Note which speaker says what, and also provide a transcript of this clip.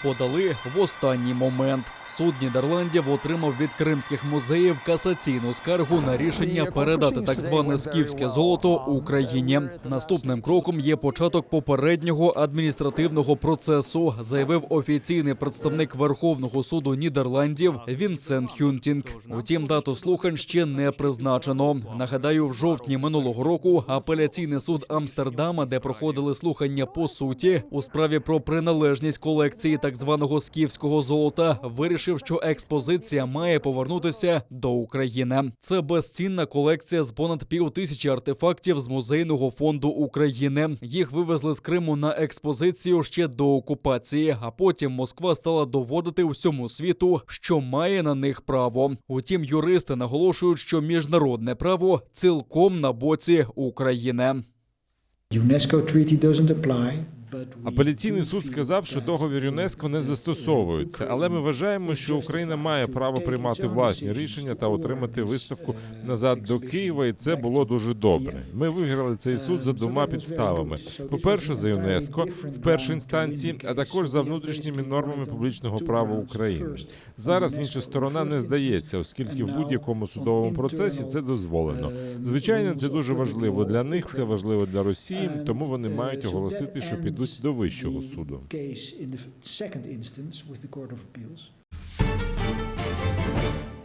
Speaker 1: подали в останній момент. Суд Нідерландів отримав від кримських музеїв касаційну скаргу на рішення передати так зване скіфське золото Україні. Наступним кроком є початок попереднього адміністративного процесу, заявив офіційний представник Верховного суду Нідерландів Вінсент Хюнтінг. Утім, дату слухань ще не призначено. Нагадаю, в жовтні минулого року апеляційний суд Амстердама, де проходили слухання по суті у справі про приналежність колекції так званого скіфського золота, вирішив, що експозиція має повернутися до України. Це безцінна колекція з понад 5000 артефактів з музейного фонду України. Їх вивезли з Криму на експозицію ще до окупації, а потім Москва стала доводити всьому світу, що має на них право. Утім, юристи наголошують, що міжнародне право цілком на боці України.
Speaker 2: Апеляційний суд сказав, що договір ЮНЕСКО не застосовується, але ми вважаємо, що Україна має право приймати власні рішення та отримати виставку назад до Києва, і це було дуже добре. Ми виграли цей суд за двома підставами. По-перше, за ЮНЕСКО в першій інстанції, а також за внутрішніми нормами публічного права України. Зараз інша сторона не здається, оскільки в будь-якому судовому процесі це дозволено. Звичайно, це дуже важливо для них, це важливо для Росії, тому вони мають оголосити, що підуть до Вищого суду.